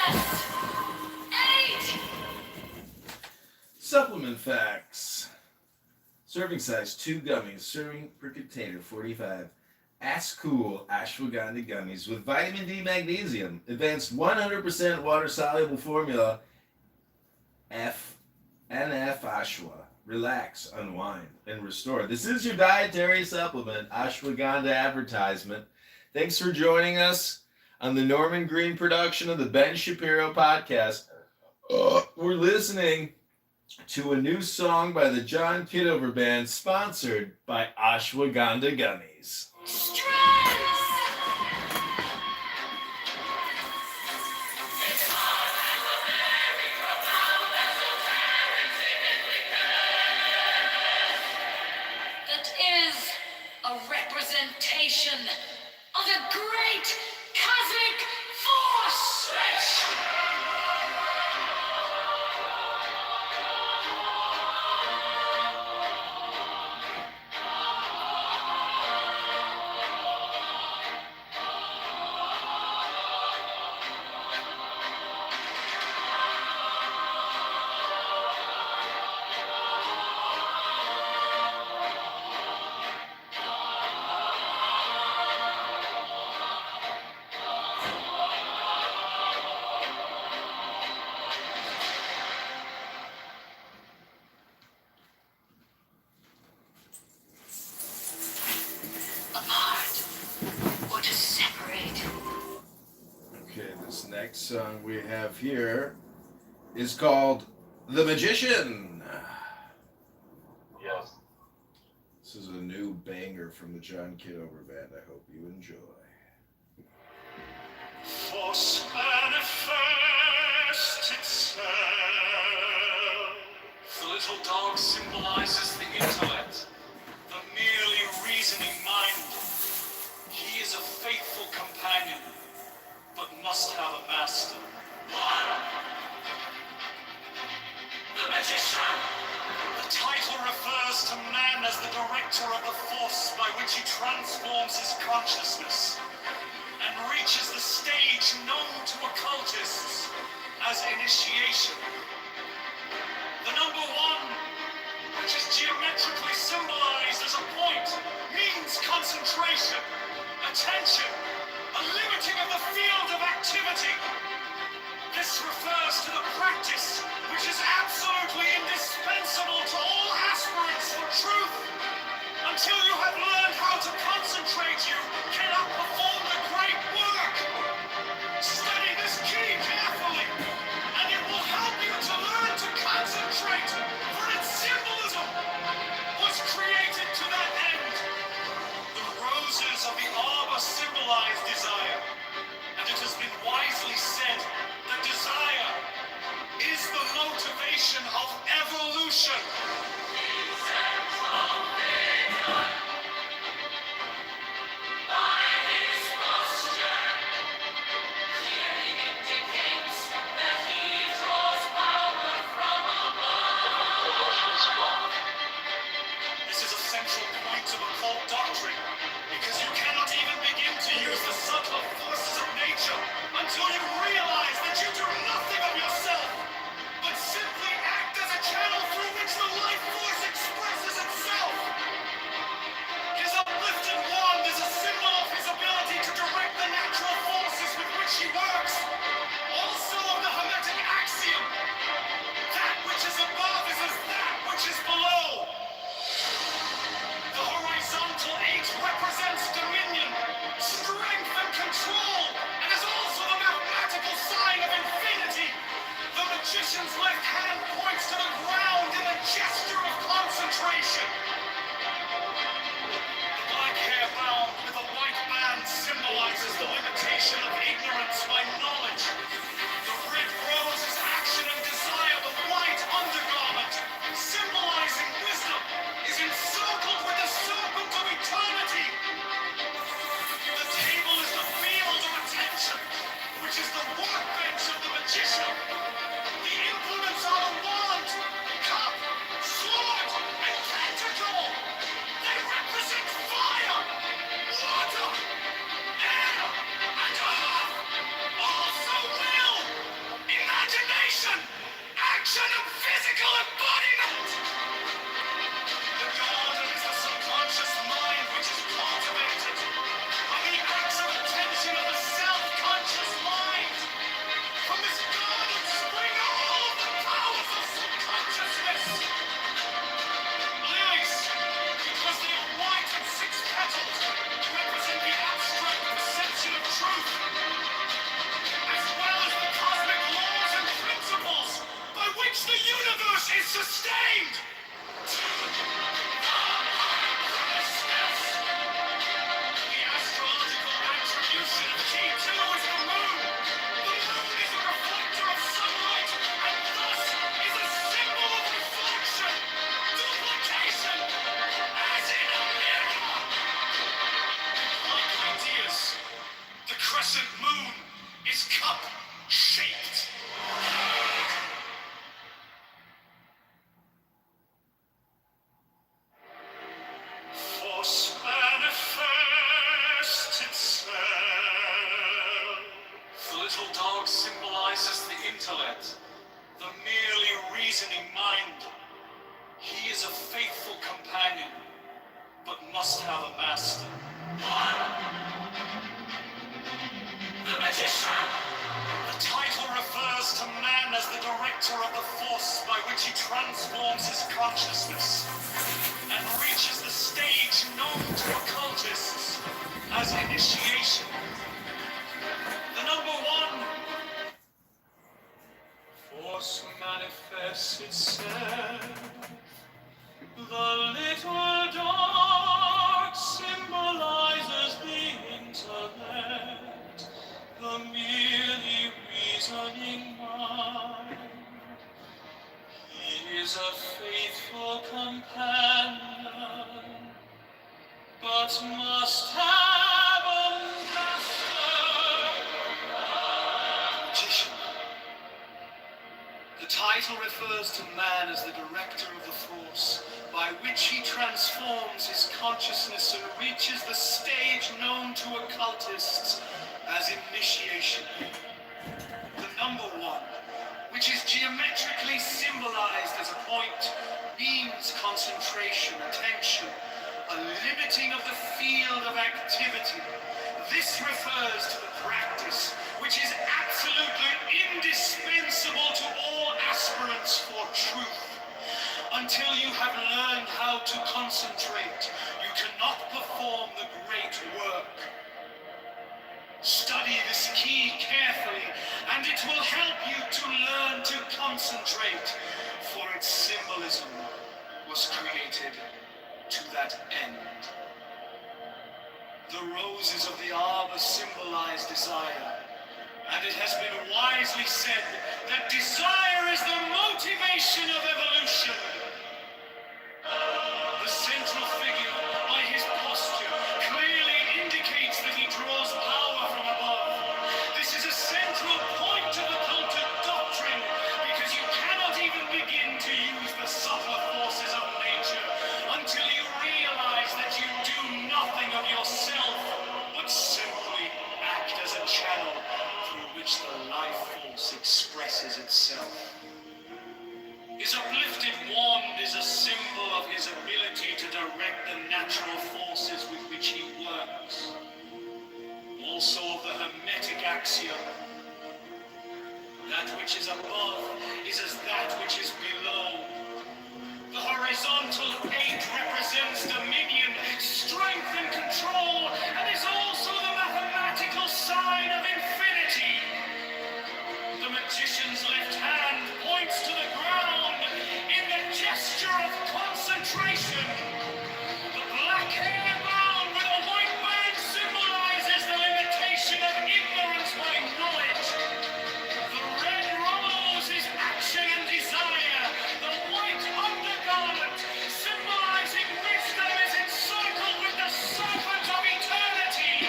Test 8! Supplement facts. Serving size 2 gummies, serving per container 45. Cool ashwagandha gummies with vitamin D magnesium, advanced 100% water soluble formula, NF Ashwa. Relax, unwind, and restore. This is your dietary supplement, ashwagandha advertisement. Thanks for joining us on the Norman Green production of the Ben Shapiro podcast. We're listening to a new song by the John Kitover Band, sponsored by Ashwagandha Gummies. That is a representation of a great cosmic force! Apart or to separate. Okay, this next song we have here is called The Magician. Yes. This is a new banger from the John Kitover Band. I hope you enjoy. Force manifest itself. The little dog symbolizes the intellect, the merely reasoning mind. He is a faithful companion, but must have a master. The magician. The title refers to man as the director of the force by which he transforms his consciousness and reaches the stage known to occultists as initiation. The number 1, which is geometrically symbolized as a point, means concentration, attention, a limiting of the field of activity. This refers to the practice which is absolutely indispensable to all aspirants for truth. Until you have learned how to concentrate, you cannot perform the great work. Study this key carefully, and it will help you to learn to concentrate, for its symbolism was created to that end. The roses of the arbor symbolize desire, and it has been wisely said that desire is the motivation of evolution. This is a central point of occult doctrine, because you cannot even begin to use the subtler forces of nature until you realize that you do nothing of yourself, but simply act as a channel through which the little dog symbolizes the intellect, the merely reasoning mind. He is a faithful companion, but must have a master. The magician! The title refers to man as the director of the force by which he transforms his consciousness and reaches the stage known to occultists as initiation. The number one. Force manifests itself. The little dog symbolizes the intellect, the merely reasoning mind. He is a faithful companion, but must have a master. Magician. The title refers to man as the director of the force, by which he transforms his consciousness and reaches the stage known to occultists as initiation. The number one, which is geometrically symbolized as a point, means concentration, attention, a limiting of the field of activity. This refers to the practice, which is absolutely indispensable to all aspirants for truth. Until you have learned how to concentrate, you cannot perform the great work. Study this key carefully, and it will help you to learn to concentrate, for its symbolism was created to that end. The roses of the arbor symbolize desire, and it has been wisely said that desire is the motivation of evolution. The central figure, by his posture, clearly indicates that he draws power from above. This is a central point of occultic doctrine, because you cannot even begin to use the subtler forces of nature until you realize that you do nothing of yourself, but simply act as a channel through which the life force expresses itself. His uplifted wand is a symbol of his ability to direct the natural forces with which he works. Also of the Hermetic axiom, that which is above is as that which is below. The horizontal 8 represents dominion, strength, and control, and is also the mathematical sign of infinity. The magician's left hand points to the ground in the gesture of concentration. The black hair bound with a white band symbolizes the limitation of ignorance by knowledge. The red rose is action and desire. The white undergarment, symbolizing wisdom, is encircled with the serpent of eternity.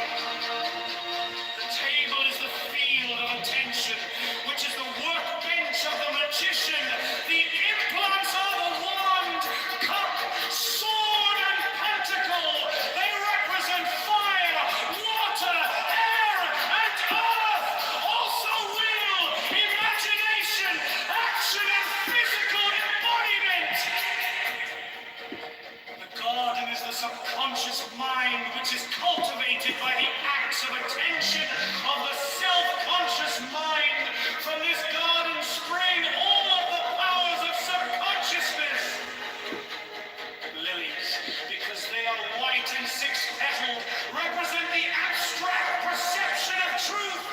The table is the field of attention, which is the workbench of the magician. The implants are the wand, cup, sword, and pentacle. They represent fire, water, air, and earth. Also will, imagination, action, and physical embodiment. The garden is the subconscious mind, which is cultivated by the acts of attention of the self-conscious mind. From this garden spring all of the powers of subconsciousness. Lilies, because they are white and six-petaled, represent the abstract perception of truth,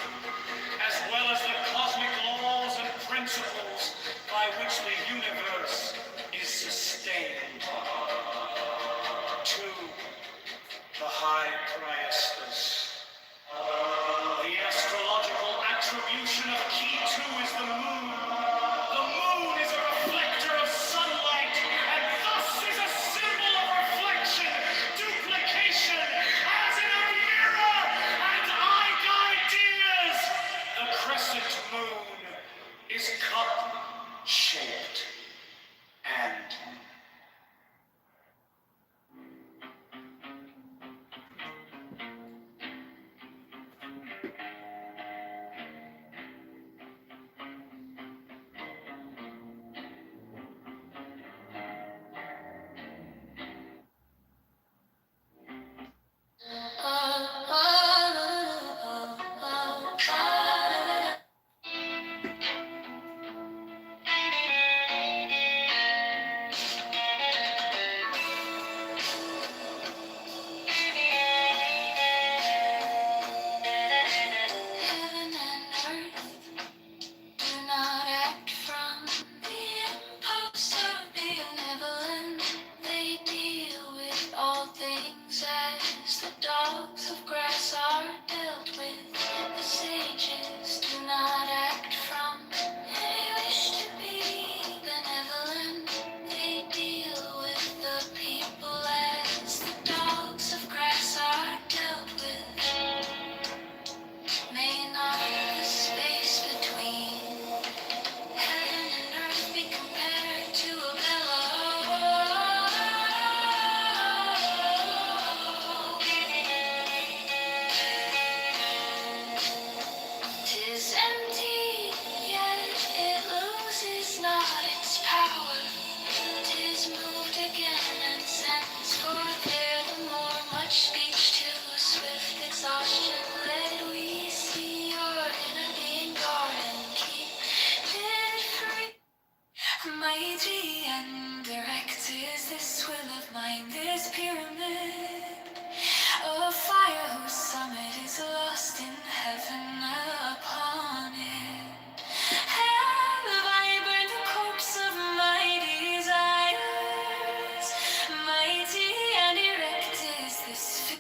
as well as the cosmic laws and principles by which the universe is sustained. 2. The High Priestess. The astrological attribution of key 2 is the moon. The moon is a reflector of sunlight, and thus is a symbol of reflection, duplication, as in a mirror, and ideas. The crescent moon is cup-shaped and pyramid, a fire whose summit is lost in heaven upon it. Have I burned the corpse of my desires? Mighty and erect is this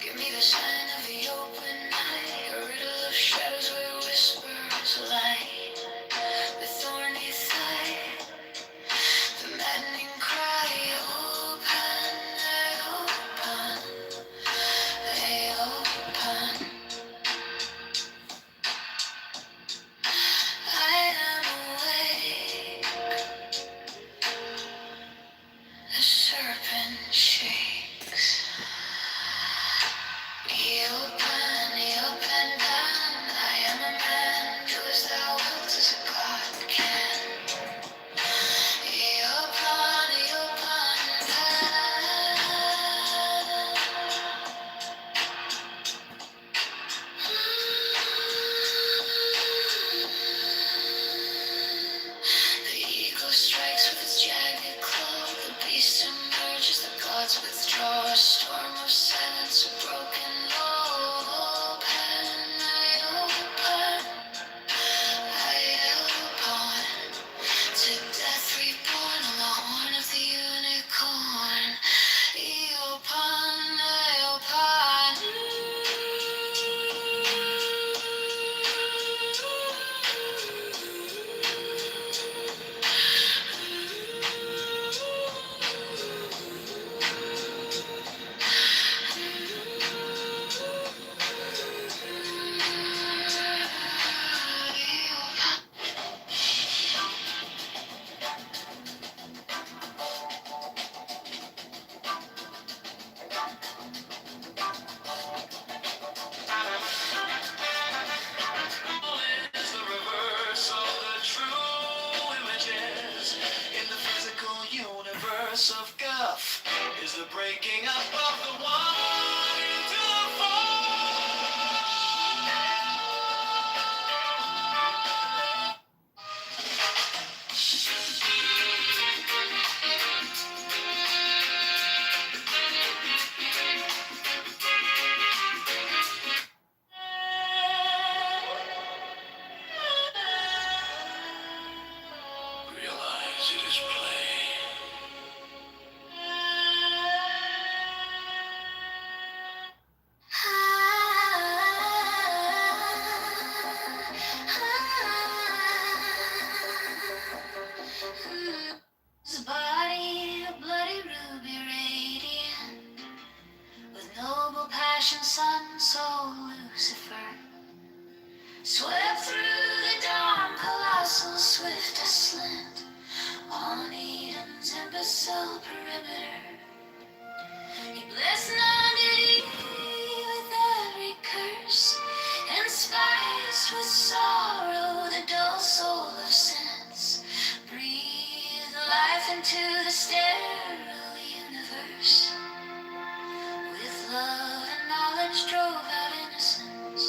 Give me the sign of the open night, a riddle of shadows where whispers light, the thorny thigh, the maddening cry, open, open, open. I am awake, the serpent shakes. Open, down. I am a man, do as thou wilt, as a god can. Open, The eagle strikes with its jagged claw, the beast emerges, the gods withdraw, a storm of silence, a broken law. Open, to death reborn on the horn of the unicorn. Eopan, Eopan. Is the reverse of the true images in the physical universe of guff, is the breaking up of the one into the four. Realize it is play. His body, a bloody ruby radiant, with noble passion, sun, soul, Lucifer, swept through the dawn, colossal, swift aslant, on Eden's imbecile perimeter. He blessed non-duty with every curse, and spiced with sorrow the dull soul of sense. Breathed life into the sterile universe. With love and knowledge drove out innocence.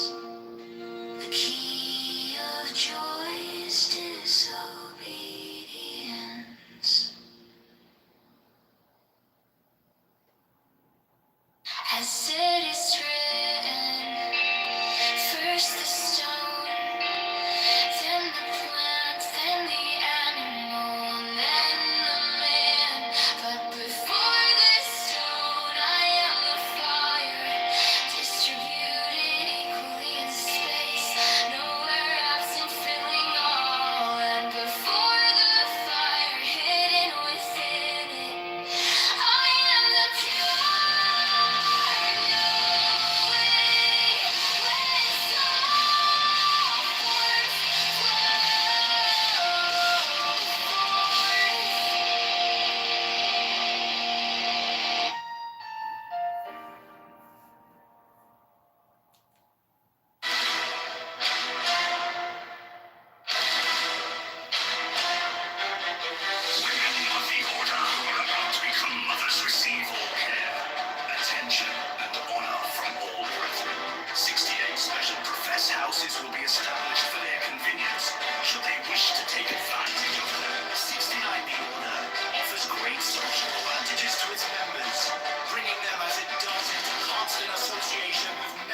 The key of joy is disobedience.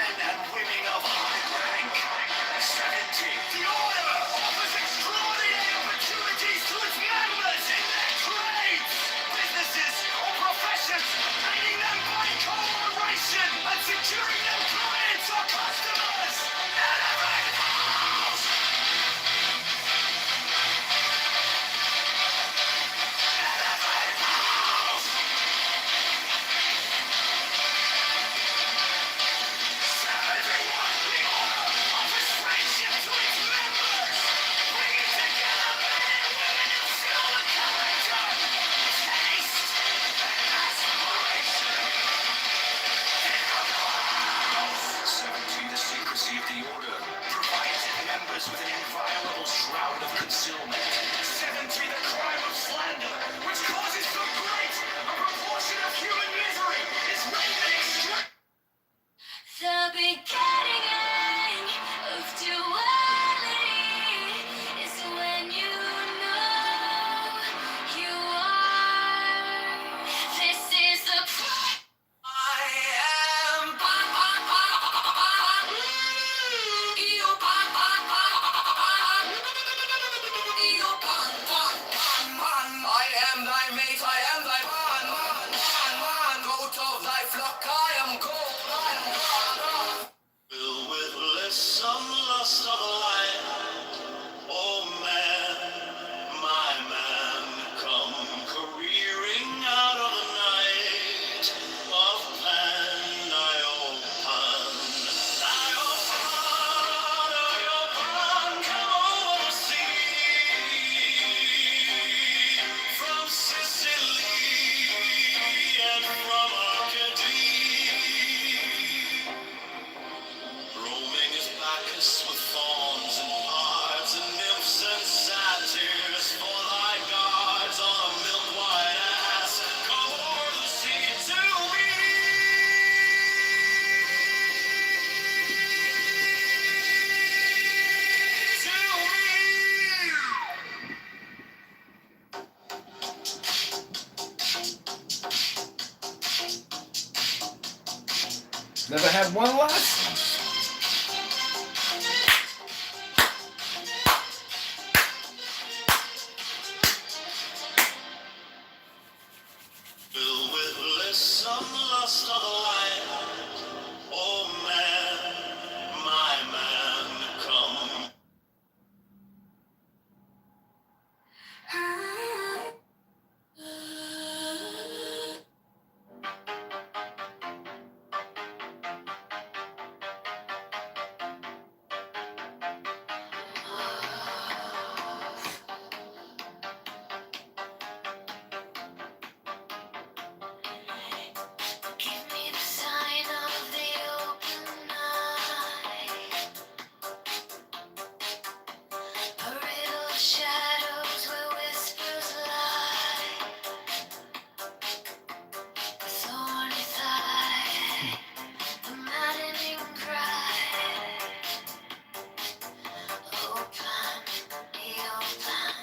men and women of high rank. 70. The order offers extraordinary opportunities to its members in their trades, businesses, or professions, aiding them by cooperation and securing them clients or customers. Elevate house! Elevate house! 71. The order offers friendship to its members, bringing together men and women of skill and character, taste, and aspiration. 70. The secrecy of the order provides its members with an inviolable shroud of concealment. 70. The crime of slander, which causes so great a proportion of human misery, is made extreme. The beginning of duality is when you know you are. This is the price. I am I am thy mate, I am thy man. Goat of thy flock, I am gold, I am God. Filled with bliss, some lust of light. Oh man, my man, come careering out of the night of Pan, Iopan, come over the sea from Sicily and from Arcady. Roaming his Bacchus with fawns and pards and nymphs and satyrs for thy guards on a milk-white ass. Come o'er the sea to me. To me. Never had one lesson. Filled with bliss, some lust of the light. Oh man, my man, come. Give me the sign of the open night, a riddle of shadows where whispers lie, the thorny thigh, the maddening cry. Open, open.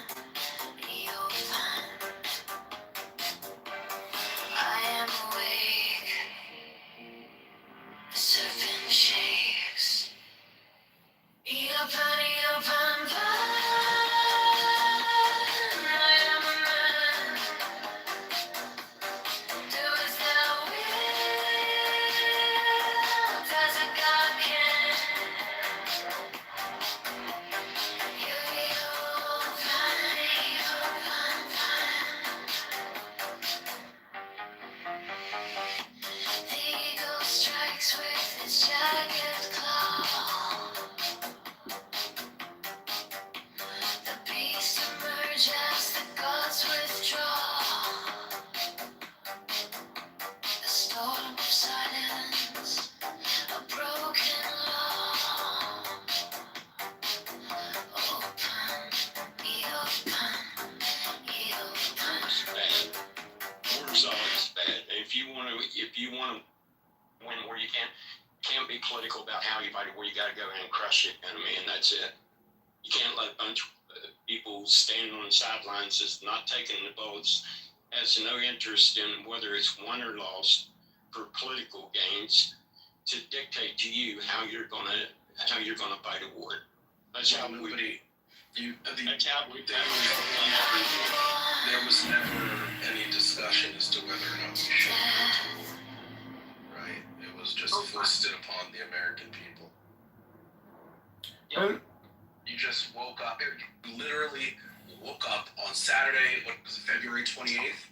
I am awake. The serpent shakes. Open, I am a man. Do as thou wilt, as a god can. You The eagle strikes with its jagged claw. The beast emerge as the gods withdraw. A storm of silence, a broken law. Open, War's always bad. If you want to win where you can't be political about how you fight it, where you got to go and crush the enemy, and that's it. You can't let a bunch of people stand on the sidelines just not taking the votes, has no interest in whether it's won or lost for political gains. to dictate to you how you're gonna fight a war. That's how we. That's how we. There was never any discussion as to whether or not we should go to war, right? It was just foisted upon the American people. Well, You just woke up. You literally woke up on Saturday, what was it, February 28th,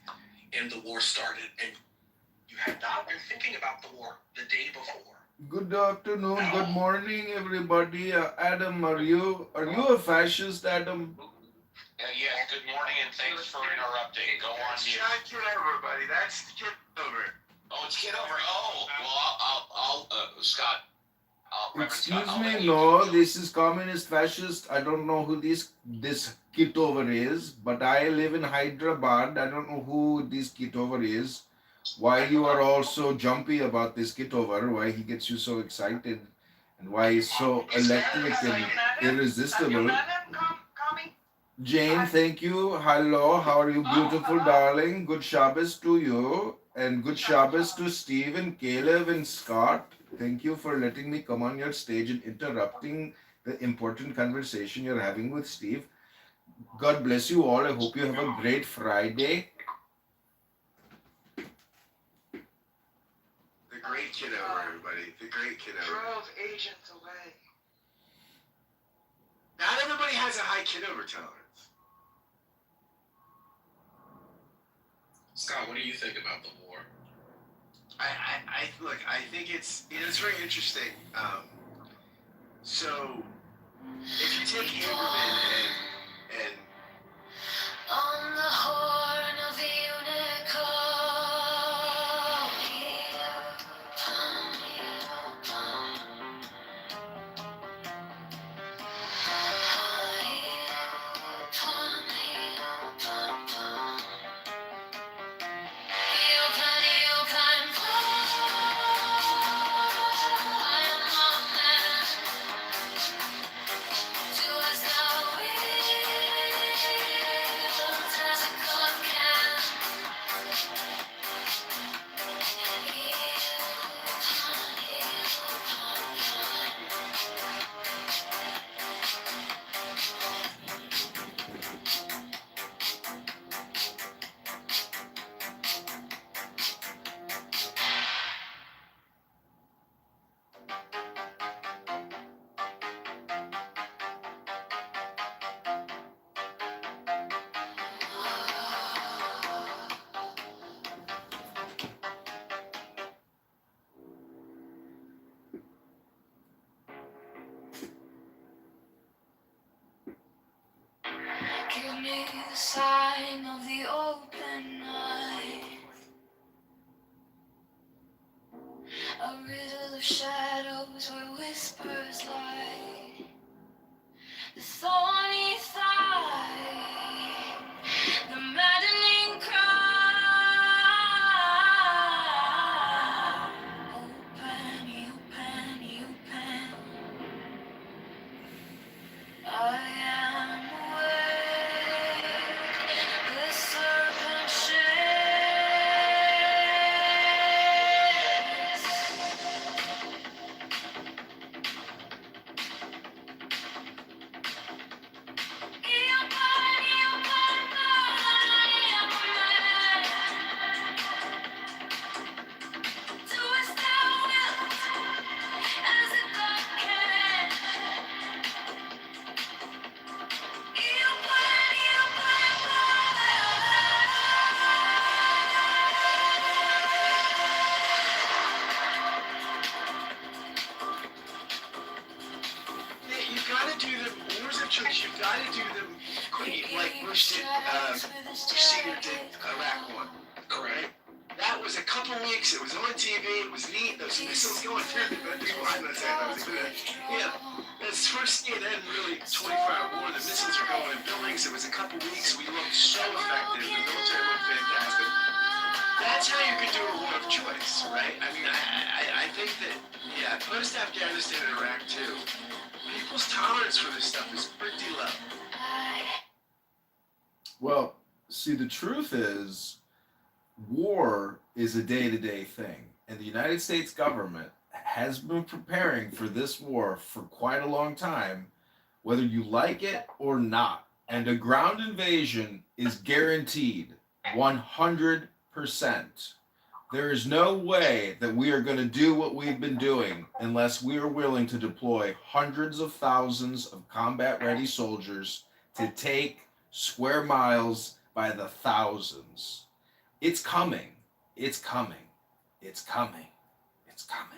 and the war started. And you had not been thinking about the war the day before. good afternoon, good morning, everybody. Adam, are you a fascist, Adam? Yes, good morning and thanks for interrupting. Go on mute. Kitover, buddy. That's Kitover. Oh, it's Kitover. Oh, well, I'll Scott. Reverend Scott, Excuse I'll let me, you no, do- this is communist fascist. I don't know who this Kitover is, but I live in Hyderabad. I don't know who this Kitover is. Why you are all so jumpy about this Kitover? Why he gets you so excited, and why he's so electric and irresistible? Jane, thank you. Hello, how are you, beautiful darling? Good Shabbos to you, and good Shabbos to Steve and Caleb and Scott. Thank you for letting me come on your stage and interrupting the important conversation you're having with Steve. God bless you all. I hope you have a great Friday. The great Kitover, everybody. The great Kitover. Drove agents away. Not everybody has a high Kitover tolerance. Scott, what do you think about the war? I think it's very interesting. So if you take Haberman and On the horn of the Give me the sign of the open night, a riddle of shadows where whispers lie, the thorny thigh, the maddening cry. Open, open, open. I am awake, the serpent shakes. Do as thou wilt, as if I can. you gotta do them. Wars of church, you gotta do them quick, like Bush did. Cena did Iraq one, correct? That was a couple weeks. It was on TV. It was neat. Those missiles going through the people. I'm not saying that was good. Yeah, that's first CNN really 24-hour war. The missiles are going in buildings. It was a couple weeks. We looked so effective. The military looked fantastic. That's how you can do a war of choice, right? I mean, I think that, yeah, post-Afghanistan and Iraq too, people's tolerance for this stuff is pretty low. Well, see, the truth is, war is a day-to-day thing, and the United States government has been preparing for this war for quite a long time, whether you like it or not. And a ground invasion is guaranteed 100%. There is no way that we are going to do what we've been doing unless we are willing to deploy hundreds of thousands of combat ready soldiers to take square miles by the thousands. It's coming. It's coming. It's coming. It's coming.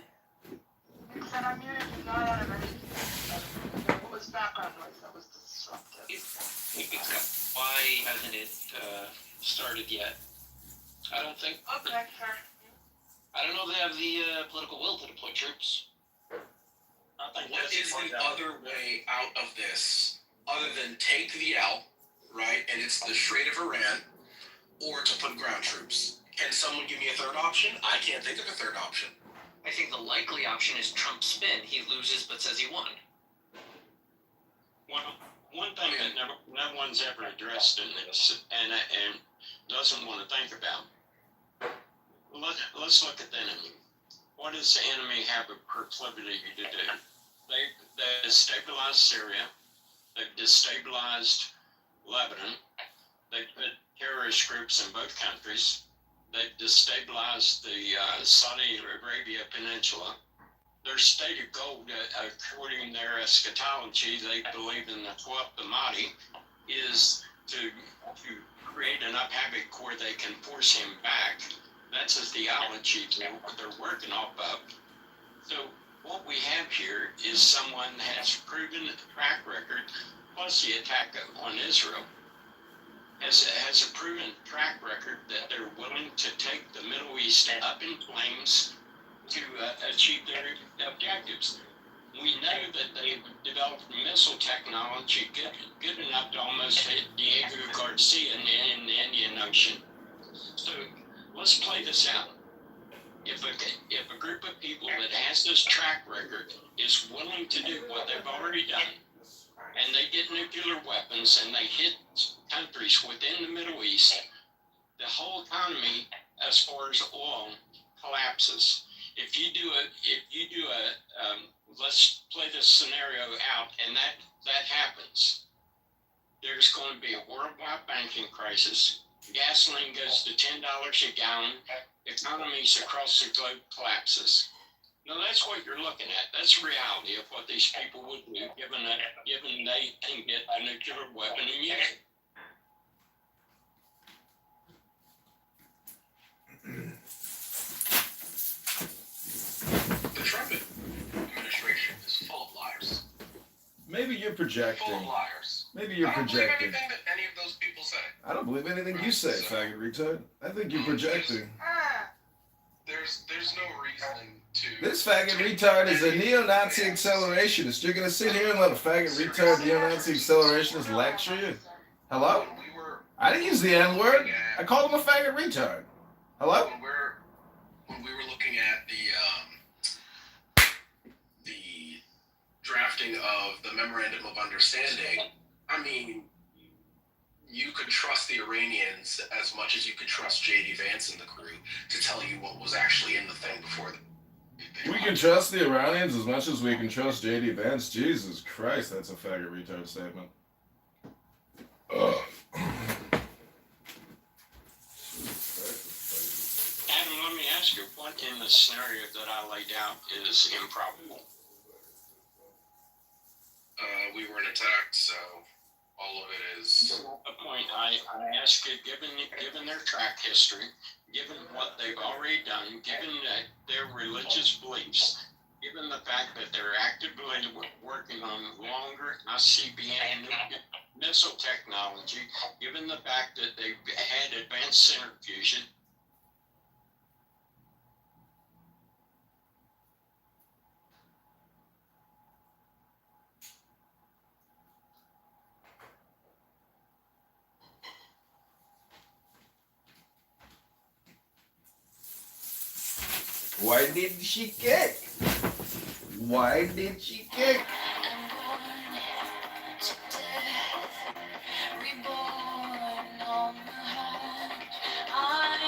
Said I muted you, not out of anything. What was background noise that was disruptive? Why hasn't it started yet? I don't think. Okay, fair. I don't know if they have the political will to deploy troops. What is the other way out of this other than take the L, right? And it's the Strait of Iran, or to put ground troops. Can someone give me a third option? I can't think of a third option. I think the likely option is Trump's spin. He loses but says he won. One thing that no one's ever addressed in this and doesn't want to think about. Let's look at the enemy. What does the enemy have a proclivity to do? They've destabilized Syria. They've destabilized Lebanon. They've put terrorist groups in both countries. They've destabilized the Saudi Arabia Peninsula. Their stated goal, according to their eschatology, they believe in the 12th Mahdi, is to create enough havoc where they can force him back. That's a theology they're working off of. So what we have here is someone that has proven track record, plus the attack on Israel, has a proven track record that they're willing to take the Middle East up in flames to achieve their objectives. We know that they've developed missile technology good enough to almost hit Diego Garcia in the Indian Ocean. So let's play this out. If a group of people that has this track record is willing to do what they've already done, and they get nuclear weapons and they hit countries within the Middle East, the whole economy, as far as oil, collapses. If you do a let's play this scenario out, and that happens, there's going to be a worldwide banking crisis. Gasoline goes to $10 a gallon. Economies across the globe collapses. Now that's what you're looking at. That's reality of what these people would do, given they can get a nuclear weapon and use it. The Trump administration is full of liars. Maybe you're Full projecting. of liars. Maybe you're I don't believe projecting. anything that any of those people say. I don't believe anything you say, faggot retard. I think you're projecting. There's no reasoning to. This faggot retard is a neo-Nazi accelerationist. You're gonna sit here and let a faggot retard neo-Nazi accelerationist lecture you? Hello? When we were I didn't use the N-word. I called him a faggot retard. Hello? when we were looking at the drafting of the memorandum of understanding, I mean, you could trust the Iranians as much as you could trust J.D. Vance and the crew to tell you what was actually in the thing before We can trust the Iranians as much as we can trust J.D. Vance. Jesus Christ, that's a faggot retard statement. Adam, let me ask you, what in the scenario that I laid out is improbable? we weren't attacked, so all of it is. A point I ask you, given their track history, given what they've already done, given their religious beliefs, given the fact that they're actively working on longer ICBM missile technology, given the fact that they've had advanced centrifusion, Why did she kick? Why did she kick? I'm born to death, reborn on the hunt. I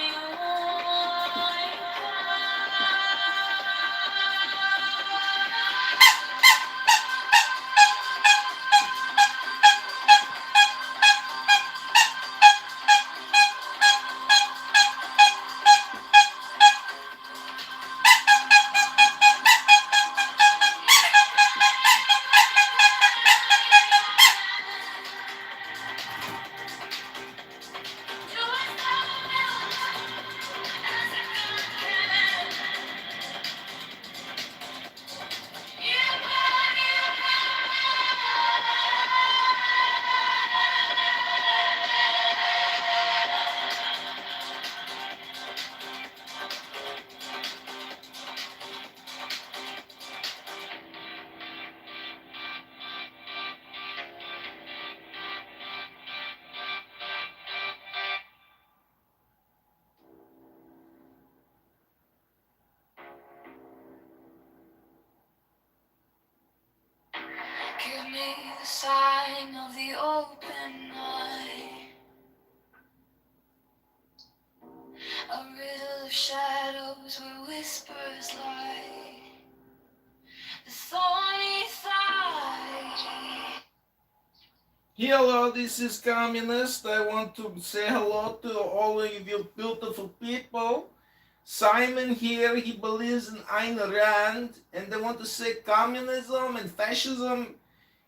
me the sign of the open eye. A riddle of shadows where whispers lie. The thorny thigh. Hello, this is Communist. I want to say hello to all of you beautiful people. Simon here, he believes in Ayn Rand, and I want to say communism and fascism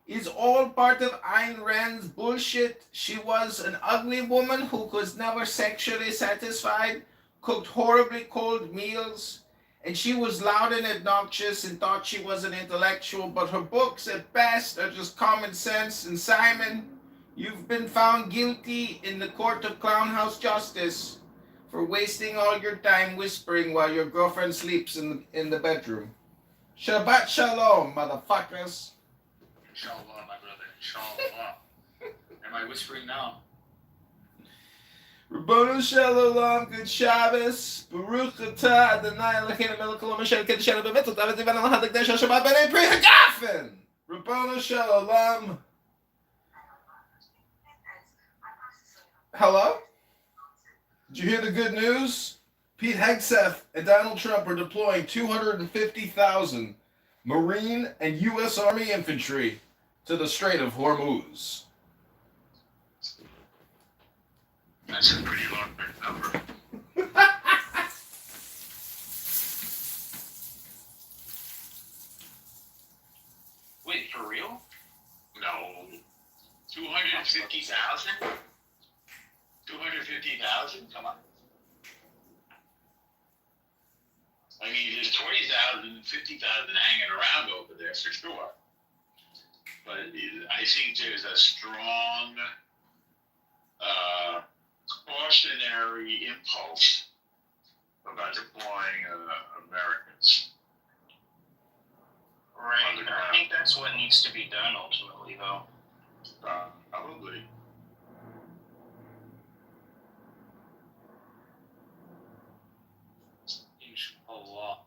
is all part of Ayn Rand's bullshit. She was an ugly woman who was never sexually satisfied, cooked horribly cold meals, and she was loud and obnoxious and thought she was an intellectual, but her books at best are just common sense. And Simon, you've been found guilty in the court of clownhouse justice for wasting all your time whispering while your girlfriend sleeps in the bedroom. Shabbat shalom, motherfuckers. Inshallah, my brother. Inshallah. Am I whispering now? Rabbanu Shalom, good Shabbos, Baruch Atah, Adonai Eloheinu melech haolam asher kedeshenu b'mitzvot, v'tivanu l'hadakdesh Shabbat b'nei Pri Hagafen. Rabbanu Shalom. Hello? Did you hear the good news? Pete Hegseth and Donald Trump are deploying 250,000 Marine and U.S. Army infantry to the Strait of Hormuz. That's a pretty large number. Wait, for real? No. 250,000? 250,000? Come on. I mean, there's 20,000, 50,000 hanging around over there for sure. But I think there's a strong cautionary impulse about deploying Americans. Right. I think that's what needs to be done ultimately, though. Probably. Inshallah.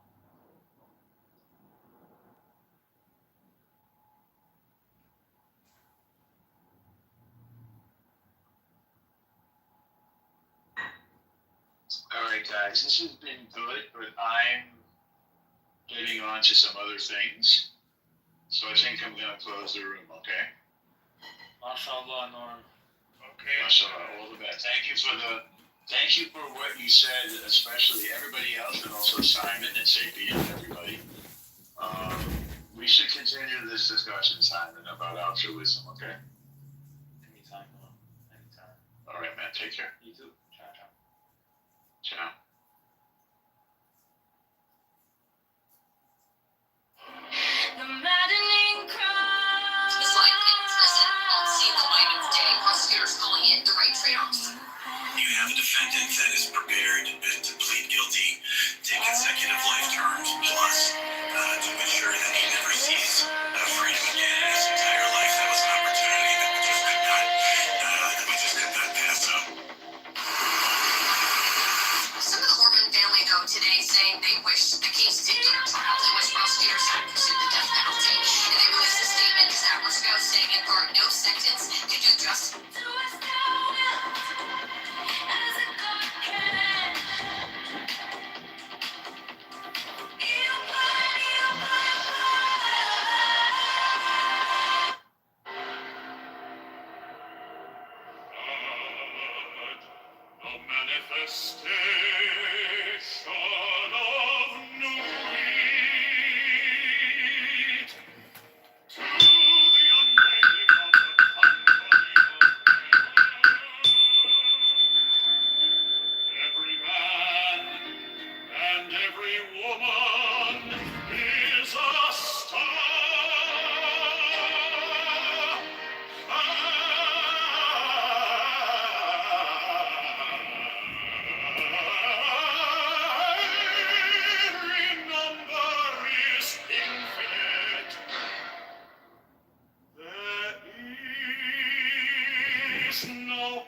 All right, guys, this has been good, but I'm getting on to some other things. So I think I'm going to close the room, okay? MashaAllah, Norm. Okay. MashaAllah, all the best. Thank you for what you said, especially everybody else, and also Simon and Sapien and everybody. We should continue this discussion, Simon, about altruism, okay? Anytime, Norm. Anytime. All right, man. Take care. You too. Ciao, ciao. Ciao. The maddening cry. He's like in prison on scene the light of day. Prosecutors calling it the right trade-offs. You have a defendant that is prepared to plead guilty to consecutive life terms, plus to ensure that he never sees freedom again in his entire life. That was an opportunity that we just could not pass up. Some of the Horman family, though, today saying they wish the case did go to trial. They wish prosecutors had pursued the death penalty. And they released a statement just hours ago saying in part, no sentence could do justice. The manifestation of new wheat to the unveiling of the company of heaven. Every man and every woman is a star. Every number is infinite. There is no